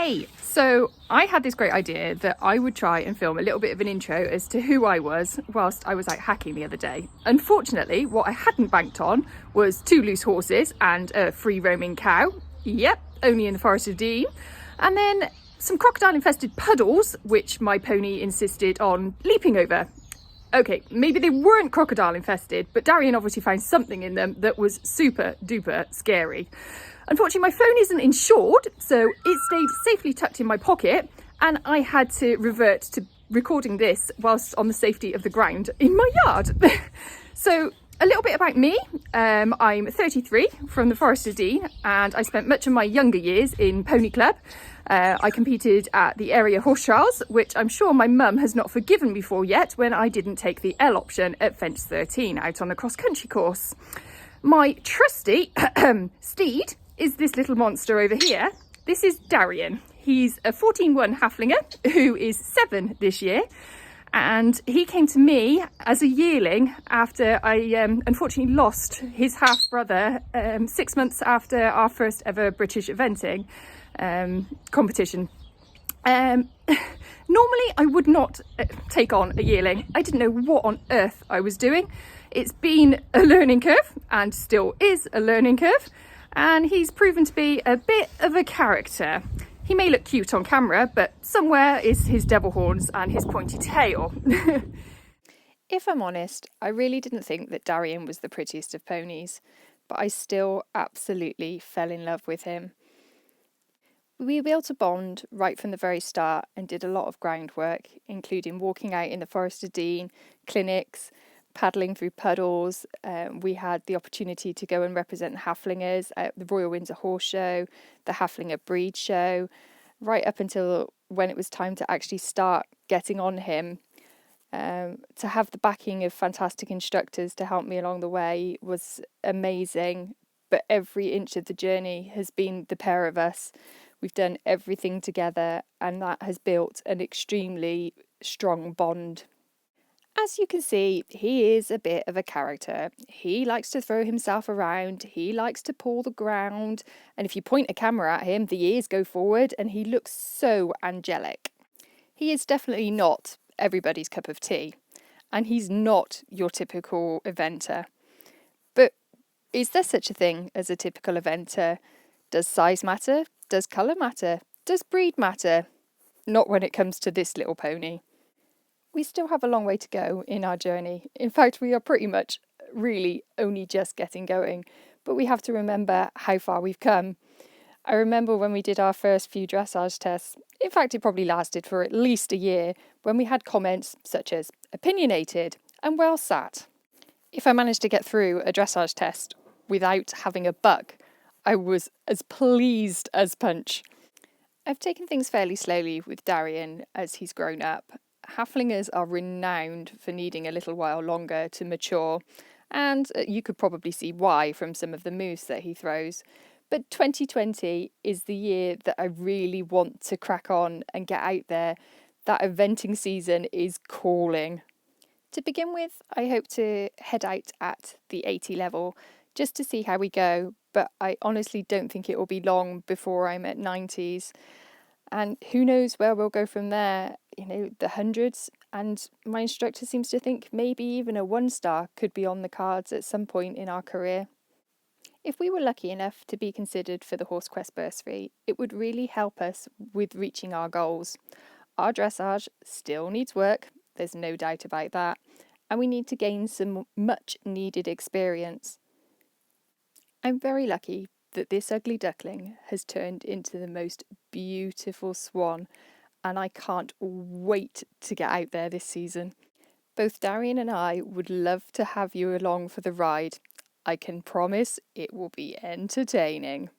Hey, so I had this great idea that I would try and film a little bit of an intro as to who I was whilst I was out hacking the other day. Unfortunately, what I hadn't banked on was 2 loose horses and a free roaming cow. Yep, only in the Forest of Dean. And then some crocodile infested puddles, which my pony insisted on leaping over. Okay, maybe they weren't crocodile infested, but Darian obviously found something in them that was super duper scary. Unfortunately, my phone isn't insured, so it stayed safely tucked in my pocket, and I had to revert to recording this whilst on the safety of the ground in my yard. So a little bit about me. I'm 33 from the Forest of Dean, and I spent much of my younger years in Pony Club. I competed at the area horse trials, which I'm sure my mum has not forgiven me for yet when I didn't take the L option at Fence 13 out on the cross-country course. My trusty steed is this little monster over here. This is Darian. He's a 14-1 Haflinger who is 7 this year. And he came to me as a yearling after I unfortunately lost his half-brother 6 months after our first ever British eventing competition. Normally I would not take on a yearling. I didn't know what on earth I was doing. It's been a learning curve and still is a learning curve. And he's proven to be a bit of a character. He may look cute on camera, but somewhere is his devil horns and his pointy tail. If I'm honest, I really didn't think that Darian was the prettiest of ponies, but I still absolutely fell in love with him. We built a bond right from the very start and did a lot of groundwork, including walking out in the Forest of Dean, clinics, paddling through puddles. We had the opportunity to go and represent Haflingers at the Royal Windsor Horse Show, the Haflinger Breed Show, right up until when it was time to actually start getting on him. To have the backing of fantastic instructors to help me along the way was amazing, but every inch of the journey has been the pair of us. We've done everything together, and that has built an extremely strong bond. As you can see, he is a bit of a character. He likes to throw himself around, he likes to paw the ground, and if you point a camera at him, the ears go forward and he looks so angelic. He is definitely not everybody's cup of tea, and he's not your typical eventer. But is there such a thing as a typical eventer? Does size matter? Does colour matter? Does breed matter? Not when it comes to this little pony. We still have a long way to go in our journey. In fact, we are pretty much really only just getting going, but we have to remember how far we've come. I remember when we did our first few dressage tests, in fact it probably lasted for at least a year, when we had comments such as opinionated and well sat. If I managed to get through a dressage test without having a buck, I was as pleased as punch. I've taken things fairly slowly with Darian as he's grown up. Haflingers are renowned for needing a little while longer to mature, and you could probably see why from some of the moves that he throws. But 2020 is the year that I really want to crack on and get out there. That eventing season is calling. To begin with, I hope to head out at the 80 level just to see how we go, but I honestly don't think it will be long before I'm at 90s. And who knows where we'll go from there, the hundreds. And my instructor seems to think maybe even a 1-star could be on the cards at some point in our career. If we were lucky enough to be considered for the HorseQuest bursary, it would really help us with reaching our goals. Our dressage still needs work, there's no doubt about that, and we need to gain some much needed experience. I'm very lucky that this ugly duckling has turned into the most beautiful swan, and I can't wait to get out there this season. Both Darian and I would love to have you along for the ride. I can promise it will be entertaining.